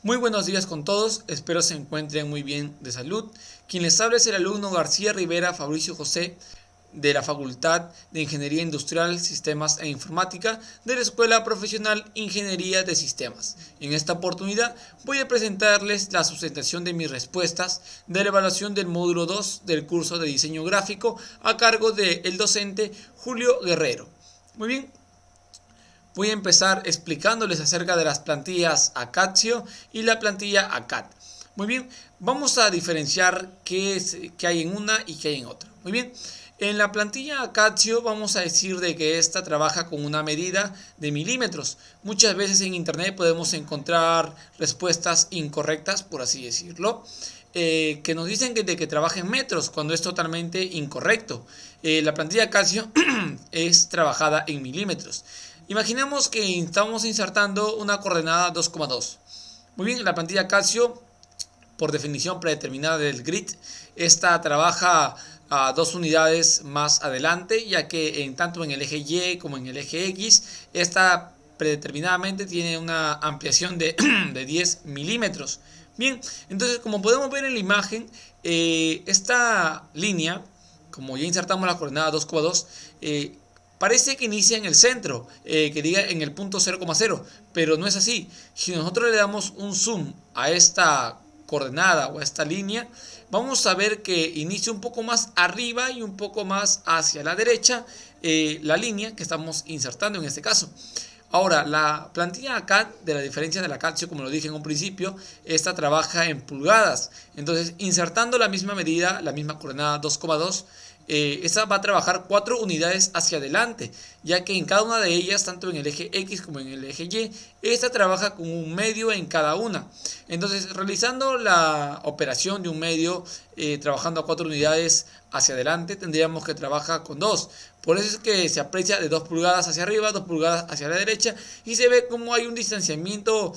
Muy buenos días con todos, espero se encuentren muy bien de salud. Quien les habla es el alumno García Rivera Fabricio José de la Facultad de Ingeniería Industrial, Sistemas e Informática de la Escuela Profesional Ingeniería de Sistemas. En esta oportunidad voy a presentarles la sustentación de mis respuestas de la evaluación del módulo 2 del curso de diseño gráfico a cargo del docente Julio Guerrero. Muy bien. Voy a empezar explicándoles acerca de las plantillas Acacio y la plantilla ACAD. Muy bien, vamos a diferenciar qué hay en una y qué hay en otra. Muy bien, en la plantilla Acacio vamos a decir de que esta trabaja con una medida de milímetros. Muchas veces en internet podemos encontrar respuestas incorrectas, por así decirlo, que nos dicen de que trabaja en metros, cuando es totalmente incorrecto. La plantilla Acacio es trabajada en milímetros. Imaginemos que estamos insertando una coordenada 2,2. Muy bien, la plantilla Casio, por definición predeterminada del grid, esta trabaja a 2 unidades más adelante, ya que tanto en el eje Y como en el eje X, esta predeterminadamente tiene una ampliación de 10 milímetros. Bien, entonces como podemos ver en la imagen, esta línea, como ya insertamos la coordenada 2,2, parece que inicia en el centro, que diga en el punto 0,0, pero no es así. Si nosotros le damos un zoom a esta coordenada o a esta línea, vamos a ver que inicia un poco más arriba y un poco más hacia la derecha la línea que estamos insertando en este caso. Ahora, la plantilla ACAD, de la diferencia de la Casio, como lo dije en un principio, esta trabaja en pulgadas. Entonces, insertando la misma medida, la misma coordenada 2,2, esa va a trabajar 4 unidades hacia adelante, ya que en cada una de ellas, tanto en el eje X como en el eje Y, esta trabaja con un medio en cada una. Entonces, realizando la operación de un medio, trabajando a 4 unidades hacia adelante, tendríamos que trabajar con 2. Por eso es que se aprecia de 2 pulgadas hacia arriba, 2 pulgadas hacia la derecha, y se ve como hay un distanciamiento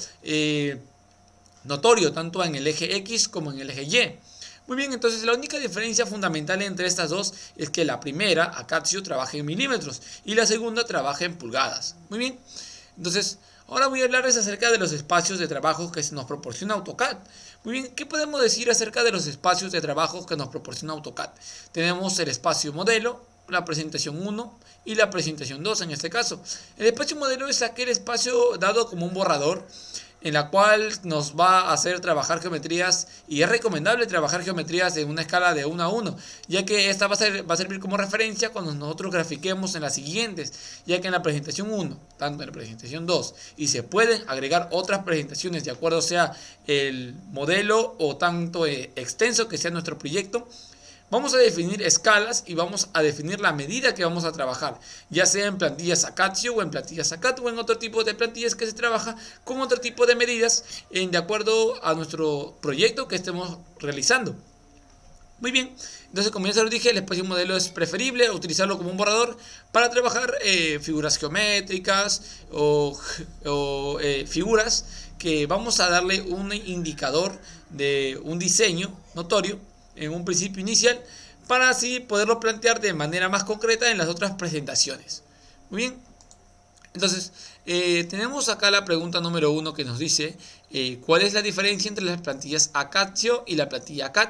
notorio, tanto en el eje X como en el eje Y. Muy bien, entonces la única diferencia fundamental entre estas dos es que la primera, Acacio, trabaja en milímetros y la segunda trabaja en pulgadas. Muy bien, entonces ahora voy a hablarles acerca de los espacios de trabajo que nos proporciona AutoCAD. Muy bien, ¿qué podemos decir acerca de los espacios de trabajo que nos proporciona AutoCAD? Tenemos el espacio modelo, la presentación 1 y la presentación 2 en este caso. El espacio modelo es aquel espacio dado como un borrador en la cual nos va a hacer trabajar geometrías, y es recomendable trabajar geometrías en una escala de 1 a 1, ya que esta va a servir como referencia cuando nosotros grafiquemos en las siguientes, ya que en la presentación 1, tanto en la presentación 2, y se pueden agregar otras presentaciones de acuerdo sea el modelo o tanto extenso que sea nuestro proyecto. Vamos a definir escalas y vamos a definir la medida que vamos a trabajar, ya sea en plantillas Acacio o en plantillas ACAD o en otro tipo de plantillas que se trabaja con otro tipo de medidas de acuerdo a nuestro proyecto que estemos realizando. Muy bien, entonces como ya se lo dije, el espacio modelo es preferible utilizarlo como un borrador para trabajar figuras geométricas o figuras que vamos a darle un indicador de un diseño notorio en un principio inicial para así poderlo plantear de manera más concreta en las otras presentaciones. Muy bien, entonces tenemos acá la pregunta número 1 que nos dice ¿cuál es la diferencia entre las plantillas Acacio y la plantilla ACAD?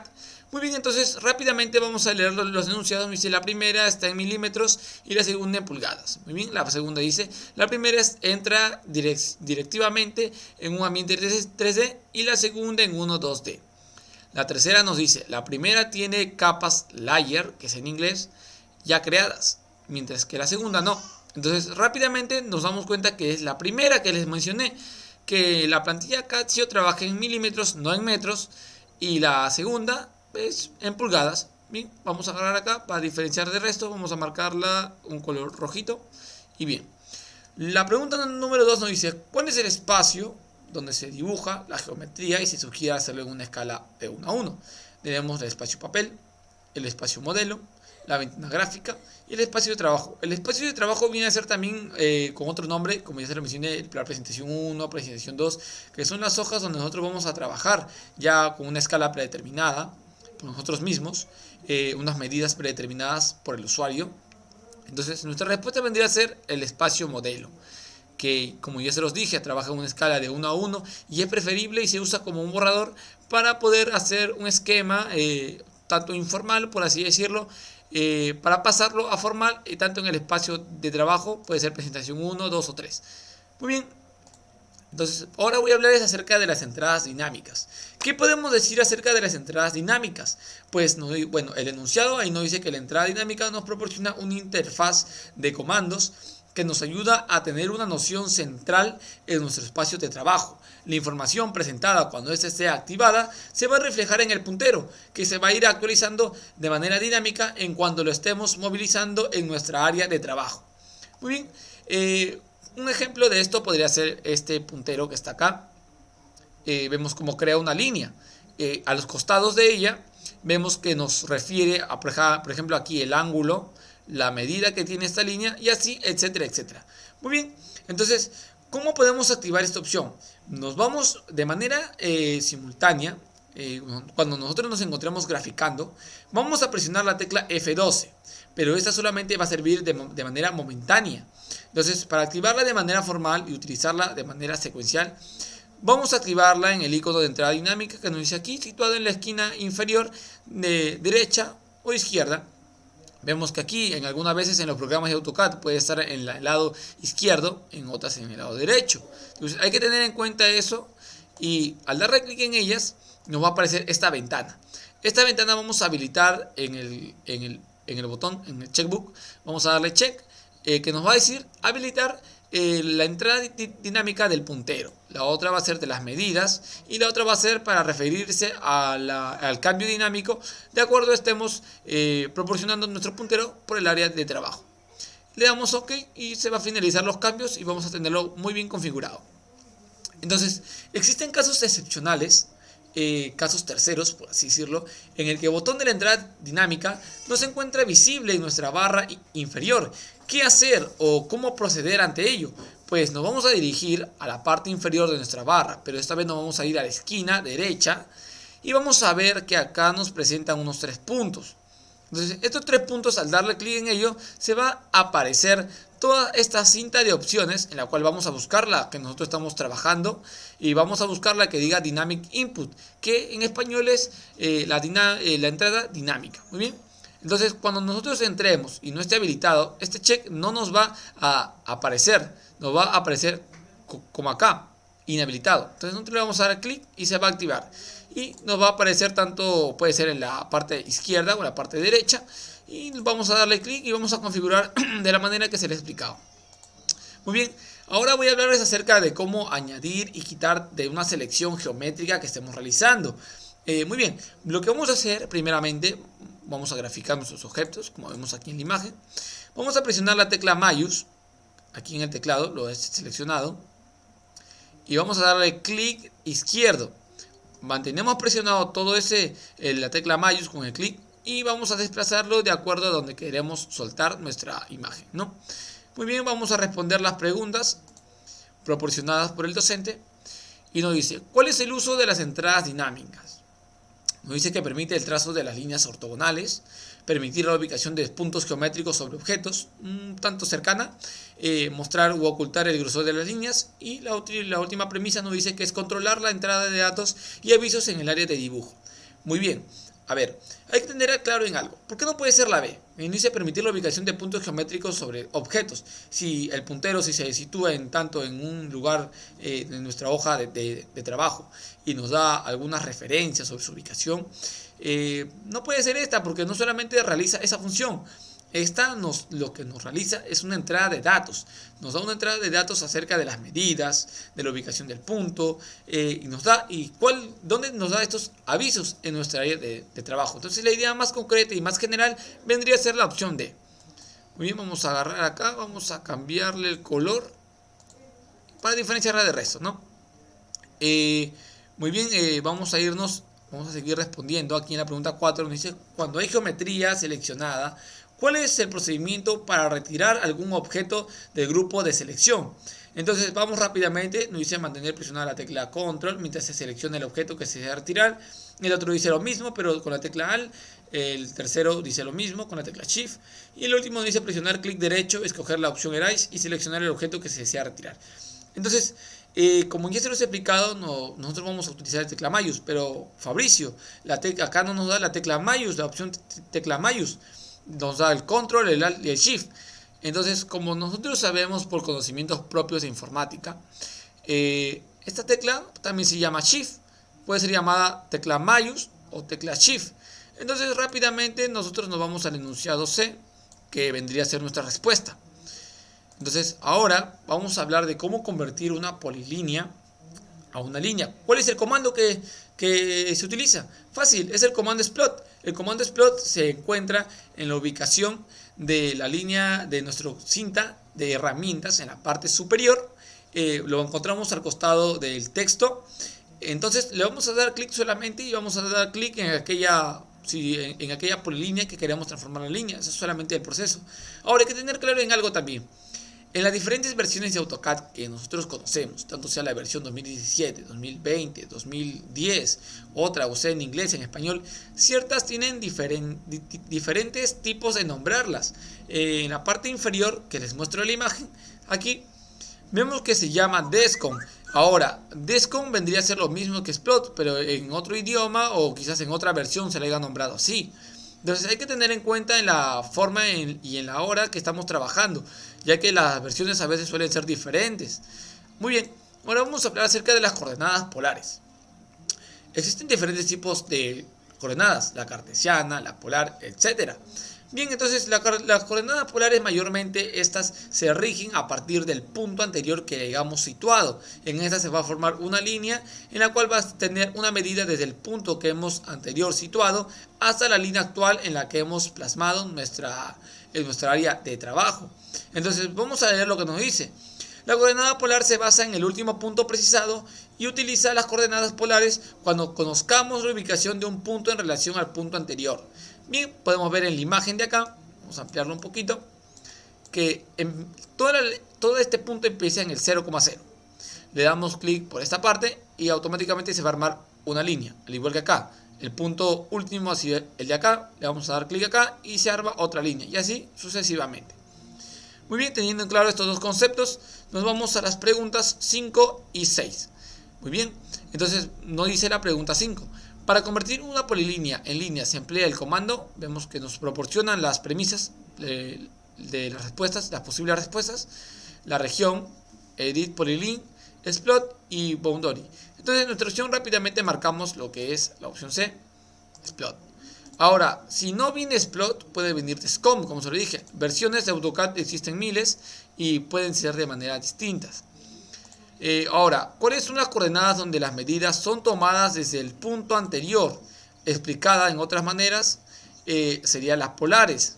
Muy bien, entonces rápidamente vamos a leer los enunciados. Dice la primera está en milímetros y la segunda en pulgadas. Muy bien, la segunda dice la primera entra directivamente en un ambiente 3D y la segunda en uno 2D. La tercera nos dice, la primera tiene capas layer, que es en inglés, ya creadas, mientras que la segunda no. Entonces rápidamente nos damos cuenta que es la primera que les mencioné, que la plantilla Casio trabaja en milímetros, no en metros, y la segunda es en pulgadas. Bien, vamos a agarrar acá para diferenciar del resto, vamos a marcarla un color rojito. Y bien, la pregunta número 2 nos dice, ¿cuál es el espacio donde se dibuja la geometría y se sugiere hacerlo en una escala de 1 a 1? Tenemos el espacio papel, el espacio modelo, la ventana gráfica y el espacio de trabajo. El espacio de trabajo viene a ser también con otro nombre, como ya se lo mencioné, la presentación 1, presentación 2, que son las hojas donde nosotros vamos a trabajar ya con una escala predeterminada por nosotros mismos, unas medidas predeterminadas por el usuario. Entonces nuestra respuesta vendría a ser el espacio modelo, que, como ya se los dije, trabaja en una escala de 1 a 1 y es preferible y se usa como un borrador para poder hacer un esquema tanto informal, por así decirlo, para pasarlo a formal, tanto en el espacio de trabajo, puede ser presentación 1, 2 o 3. Muy bien, entonces ahora voy a hablarles acerca de las entradas dinámicas. ¿Qué podemos decir acerca de las entradas dinámicas? Pues bueno, el enunciado ahí nos dice que la entrada dinámica nos proporciona una interfaz de comandos que nos ayuda a tener una noción central en nuestro espacio de trabajo. La información presentada cuando ésta esté activada se va a reflejar en el puntero, que se va a ir actualizando de manera dinámica en cuanto lo estemos movilizando en nuestra área de trabajo. Muy bien, un ejemplo de esto podría ser este puntero que está acá. Vemos cómo crea una línea. A los costados de ella vemos que nos refiere a, por ejemplo, aquí el ángulo, la medida que tiene esta línea y así, etcétera, etcétera. Muy bien, entonces, ¿cómo podemos activar esta opción? Nos vamos de manera simultánea, cuando nosotros nos encontramos graficando, vamos a presionar la tecla F12, pero esta solamente va a servir de manera momentánea. Entonces, para activarla de manera formal y utilizarla de manera secuencial, vamos a activarla en el icono de entrada dinámica que nos dice aquí, situado en la esquina inferior de derecha o izquierda. Vemos que aquí en algunas veces en los programas de AutoCAD puede estar en el lado izquierdo, en otras en el lado derecho. Entonces hay que tener en cuenta eso y al darle clic en ellas nos va a aparecer esta ventana. Esta ventana vamos a habilitar en el botón, en el checkbook, vamos a darle check, que nos va a decir habilitar la entrada dinámica del puntero. La otra va a ser de las medidas y la otra va a ser para referirse al cambio dinámico de acuerdo estemos proporcionando nuestro puntero por el área de trabajo. Le damos OK y se va a finalizar los cambios y vamos a tenerlo muy bien configurado. Entonces, existen casos excepcionales, casos terceros, por así decirlo, en el que el botón de la entrada dinámica no se encuentra visible en nuestra barra inferior. ¿Qué hacer o cómo proceder ante ello? Pues nos vamos a dirigir a la parte inferior de nuestra barra, pero esta vez nos vamos a ir a la esquina derecha y vamos a ver que acá nos presentan unos 3 puntos. Entonces, estos 3 puntos, al darle clic en ello, se va a aparecer toda esta cinta de opciones en la cual vamos a buscar la que nosotros estamos trabajando y vamos a buscar la que diga Dynamic Input, que en español es la entrada dinámica. Muy bien. Entonces, cuando nosotros entremos y no esté habilitado, este check no nos va a aparecer, nos va a aparecer como acá, inhabilitado. Entonces, nosotros le vamos a dar clic y se va a activar. Y nos va a aparecer tanto, puede ser en la parte izquierda o en la parte derecha. Y vamos a darle clic y vamos a configurar de la manera que se les he explicado. Muy bien, ahora voy a hablarles acerca de cómo añadir y quitar de una selección geométrica que estemos realizando. Muy bien, lo que vamos a hacer primeramente, vamos a graficar nuestros objetos, como vemos aquí en la imagen. Vamos a presionar la tecla Mayús, aquí en el teclado, lo he seleccionado. Y vamos a darle clic izquierdo. Mantenemos presionado todo la tecla Mayús con el clic y vamos a desplazarlo de acuerdo a donde queremos soltar nuestra imagen, ¿no? Muy bien, vamos a responder las preguntas proporcionadas por el docente y nos dice, ¿cuál es el uso de las entradas dinámicas? Nos dice que permite el trazo de las líneas ortogonales, permitir la ubicación de puntos geométricos sobre objetos un tanto cercana, mostrar u ocultar el grosor de las líneas y la última premisa nos dice que es controlar la entrada de datos y avisos en el área de dibujo. Muy bien, a ver, hay que tener claro en algo. ¿Por qué no puede ser la B? Nos dice permitir la ubicación de puntos geométricos sobre objetos. Si el puntero se sitúa en un lugar de nuestra hoja de trabajo y nos da algunas referencias sobre su ubicación, no puede ser esta porque no solamente realiza esa función. Lo que nos realiza es una entrada de datos. Nos da una entrada de datos acerca de las medidas, de la ubicación del punto, dónde nos da estos avisos en nuestra área de trabajo. Entonces la idea más concreta y más general vendría a ser la opción D. Muy bien, vamos a agarrar acá, vamos a cambiarle el color para diferenciarla del resto, ¿no? Muy bien, vamos a seguir respondiendo. Aquí en la pregunta 4 nos dice, cuando hay geometría seleccionada, ¿cuál es el procedimiento para retirar algún objeto del grupo de selección? Entonces vamos rápidamente, nos dice mantener presionada la tecla control mientras se selecciona el objeto que se desea retirar. El otro dice lo mismo pero con la tecla alt. El tercero dice lo mismo con la tecla shift. Y el último dice presionar clic derecho, escoger la opción erase y seleccionar el objeto que se desea retirar. Entonces, como ya se los he explicado, nosotros vamos a utilizar la tecla Mayús, pero Fabricio, acá no nos da la tecla Mayús, la opción tecla Mayús, nos da el control, el alt y el shift. Entonces, como nosotros sabemos por conocimientos propios de informática, esta tecla también se llama shift, puede ser llamada tecla Mayús o tecla shift. Entonces, rápidamente nosotros nos vamos al enunciado C, que vendría a ser nuestra respuesta. Entonces, ahora vamos a hablar de cómo convertir una polilínea a una línea. ¿Cuál es el comando que se utiliza? Fácil, es el comando explode. El comando explode se encuentra en la ubicación de la línea de nuestra cinta de herramientas en la parte superior. Lo encontramos al costado del texto. Entonces, le vamos a dar clic solamente y vamos a dar clic en aquella polilínea que queremos transformar en línea. Eso es solamente el proceso. Ahora hay que tener claro en algo también. En las diferentes versiones de AutoCAD que nosotros conocemos, tanto sea la versión 2017, 2020, 2010, otra o sea en inglés, en español, ciertas tienen diferentes tipos de nombrarlas. En la parte inferior, que les muestro la imagen, aquí vemos que se llama DESCOM. Ahora, DESCOM vendría a ser lo mismo que Explode, pero en otro idioma o quizás en otra versión se le haya nombrado así. Entonces hay que tener en cuenta en la forma y en la hora que estamos trabajando, ya que las versiones a veces suelen ser diferentes. Muy bien, ahora vamos a hablar acerca de las coordenadas polares. Existen diferentes tipos de coordenadas, la cartesiana, la polar, etc. Bien, entonces las coordenadas polares mayormente estas se rigen a partir del punto anterior que hayamos situado. En esta se va a formar una línea en la cual va a tener una medida desde el punto que hemos anterior situado hasta la línea actual en la que hemos plasmado en nuestra área de trabajo. Entonces vamos a leer lo que nos dice. La coordenada polar se basa en el último punto precisado y utiliza las coordenadas polares cuando conozcamos la ubicación de un punto en relación al punto anterior. Bien, podemos ver en la imagen de acá, vamos a ampliarlo un poquito, que todo este punto empieza en el 0,0. Le damos clic por esta parte y automáticamente se va a armar una línea, al igual que acá. El punto último hacia el de acá, le vamos a dar clic acá y se arma otra línea, y así sucesivamente. Muy bien, teniendo en claro estos dos conceptos, nos vamos a las preguntas 5 y 6. Muy bien, entonces nos dice la pregunta 5. Para convertir una polilínea en línea se emplea el comando. Vemos que nos proporcionan las premisas de las respuestas, las posibles respuestas, la región, edit polyline, explode y boundary. Entonces en nuestra opción rápidamente marcamos lo que es la opción C, explode. Ahora, si no viene explode, puede venir DESCOM, como se lo dije. Versiones de AutoCAD existen miles y pueden ser de maneras distintas. Ahora, ¿cuáles son las coordenadas donde las medidas son tomadas desde el punto anterior? Explicada en otras maneras, serían las polares.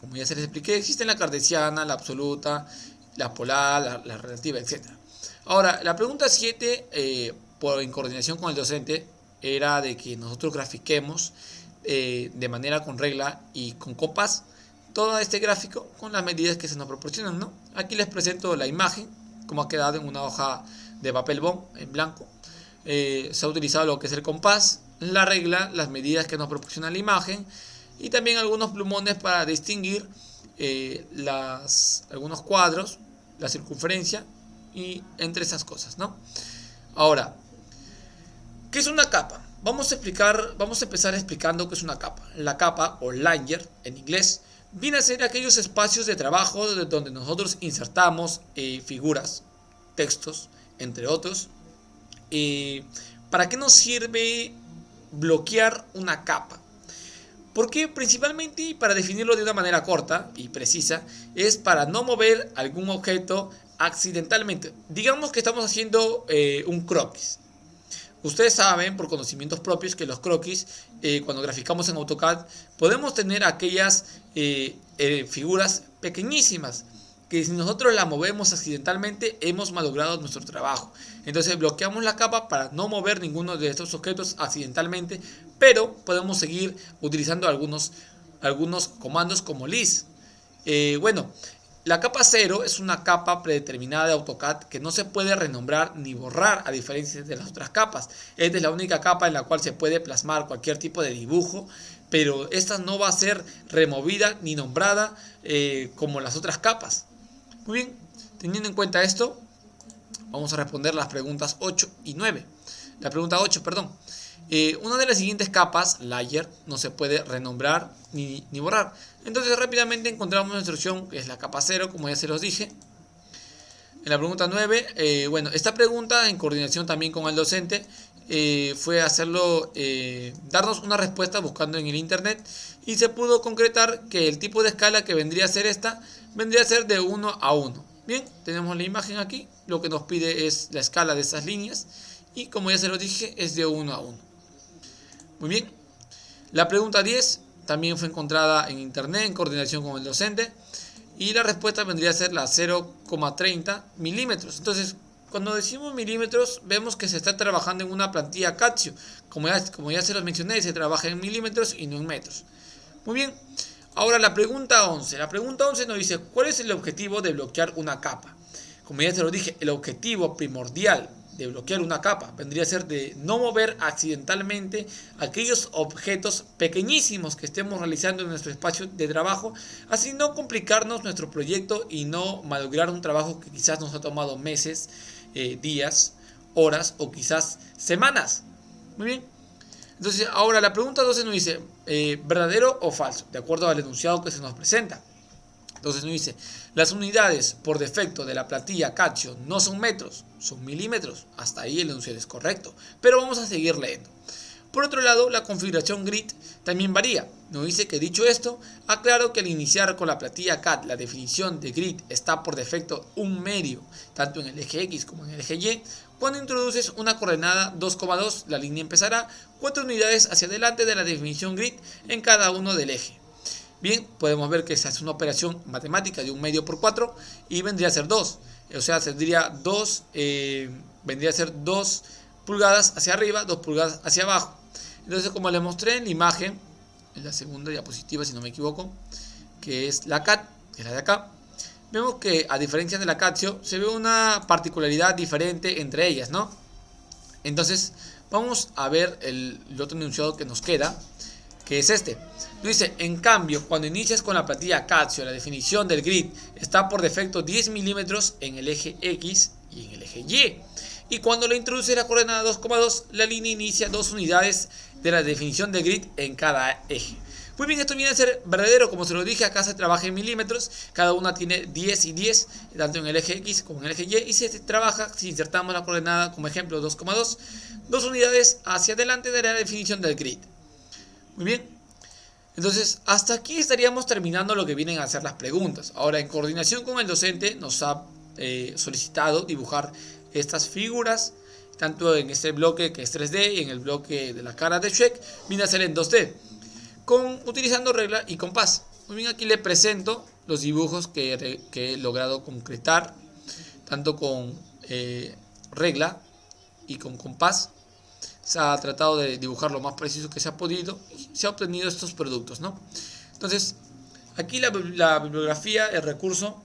Como ya se les expliqué, existen la cartesiana, la absoluta, la polar, la relativa, etc. Ahora, la pregunta 7, en coordinación con el docente, era de que nosotros grafiquemos de manera con regla y con compás todo este gráfico con las medidas que se nos proporcionan, ¿no? Aquí les presento la imagen, como ha quedado en una hoja de papel bond en blanco. Se ha utilizado lo que es el compás, la regla, las medidas que nos proporciona la imagen y también algunos plumones para distinguir algunos cuadros, la circunferencia y entre esas cosas, ¿no? Ahora, ¿qué es una capa? Vamos a empezar explicando qué es una capa. La capa, o layer en inglés, viene a ser aquellos espacios de trabajo donde nosotros insertamos figuras, textos, entre otros. ¿Para qué nos sirve bloquear una capa? Porque principalmente, para definirlo de una manera corta y precisa, es para no mover algún objeto accidentalmente. Digamos que estamos haciendo un croquis. Ustedes saben por conocimientos propios que los croquis, cuando graficamos en AutoCAD, podemos tener aquellas figuras pequeñísimas que si nosotros la movemos accidentalmente hemos malogrado nuestro trabajo. Entonces bloqueamos la capa para no mover ninguno de estos objetos accidentalmente, pero podemos seguir utilizando algunos comandos como lis. La capa 0 es una capa predeterminada de AutoCAD que no se puede renombrar ni borrar a diferencia de las otras capas. Esta es la única capa en la cual se puede plasmar cualquier tipo de dibujo, pero esta no va a ser removida ni nombrada como las otras capas. Muy bien, teniendo en cuenta esto, vamos a responder las preguntas 8 y 9. La pregunta 8, perdón. Una de las siguientes capas, layer, no se puede renombrar ni borrar. Entonces rápidamente encontramos nuestra opción, que es la capa 0, como ya se los dije. En la pregunta 9, bueno, esta pregunta en coordinación también con el docente fue hacerlo, darnos una respuesta buscando en el internet, y se pudo concretar que el tipo de escala que vendría a ser esta, vendría a ser de 1 a 1. Bien, tenemos la imagen aquí, lo que nos pide es la escala de estas líneas, y como ya se los dije, es de 1 a 1. Muy bien, la pregunta 10 también fue encontrada en internet en coordinación con el docente, y la respuesta vendría a ser la 0,30 milímetros. Entonces, cuando decimos milímetros, vemos que se está trabajando en una plantilla Casio. Como ya se los mencioné, se trabaja en milímetros y no en metros. Muy bien, ahora la pregunta 11. La pregunta 11 nos dice, ¿cuál es el objetivo de bloquear una capa? Como ya se lo dije, el objetivo primordial de bloquear una capa vendría a ser de no mover accidentalmente aquellos objetos pequeñísimos que estemos realizando en nuestro espacio de trabajo, así no complicarnos nuestro proyecto y no malograr un trabajo que quizás nos ha tomado meses, días, horas o quizás semanas. Muy bien, entonces ahora la pregunta 12 nos dice ¿verdadero o falso? De acuerdo al enunciado que se nos presenta. Entonces nos dice, las unidades por defecto de la plantilla Casio no son metros, son milímetros. Hasta ahí el enunciado es correcto, pero vamos a seguir leyendo. Por otro lado, la configuración grid también varía. Nos dice que dicho esto, aclaro que al iniciar con la plantilla CAD la definición de grid está por defecto un medio, tanto en el eje X como en el eje Y. Cuando introduces una coordenada 2,2, la línea empezará 4 unidades hacia adelante de la definición grid en cada uno del eje. Bien, podemos ver que se hace una operación matemática de un medio por 4 y vendría a ser 2. O sea, vendría a ser 2 pulgadas hacia arriba, 2 pulgadas hacia abajo. Entonces, como les mostré en la imagen, en la segunda diapositiva, si no me equivoco, que es la CAD, que es la de acá, vemos que a diferencia de la Casio, se ve una particularidad diferente entre ellas, ¿no? Entonces, vamos a ver el otro enunciado que nos queda, que es este. Dice, en cambio, cuando inicias con la plantilla Casio, la definición del grid está por defecto 10 milímetros en el eje X y en el eje Y. Y cuando le introduces la coordenada 2,2, la línea inicia 2 unidades de la definición del grid en cada eje. Muy bien, esto viene a ser verdadero, como se lo dije, acá se trabaja en milímetros, cada una tiene 10 y 10, tanto en el eje X como en el eje Y, y se trabaja, si insertamos la coordenada como ejemplo 2,2, 2 unidades hacia adelante de la definición del grid. Muy bien. Entonces, hasta aquí estaríamos terminando lo que vienen a ser las preguntas. Ahora, en coordinación con el docente, nos ha solicitado dibujar estas figuras, tanto en este bloque que es 3D y en el bloque de la cara de Shrek, viene a ser en 2D, utilizando regla y compás. Muy bien, aquí le presento los dibujos que he logrado concretar, tanto con regla y con compás. Se ha tratado de dibujar lo más preciso que se ha podido y se ha obtenido estos productos, ¿no? Entonces, aquí la bibliografía, el recurso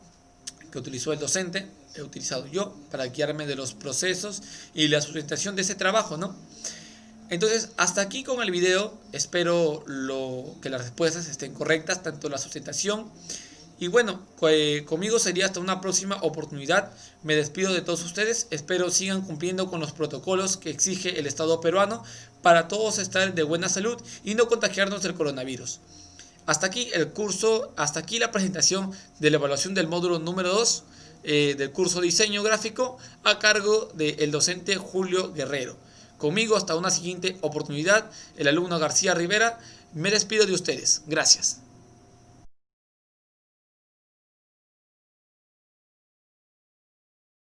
que utilizó el docente, he utilizado yo para guiarme de los procesos y la sustentación de ese trabajo, ¿no? Entonces, hasta aquí con el video. Espero que las respuestas estén correctas, tanto la sustentación. Y bueno, conmigo sería hasta una próxima oportunidad. Me despido de todos ustedes. Espero sigan cumpliendo con los protocolos que exige el Estado peruano para todos estar de buena salud y no contagiarnos del coronavirus. Hasta aquí el curso, hasta aquí la presentación de la evaluación del módulo número 2 del curso Diseño Gráfico a cargo del docente Julio Guerrero. Conmigo hasta una siguiente oportunidad, el alumno García Rivera. Me despido de ustedes. Gracias.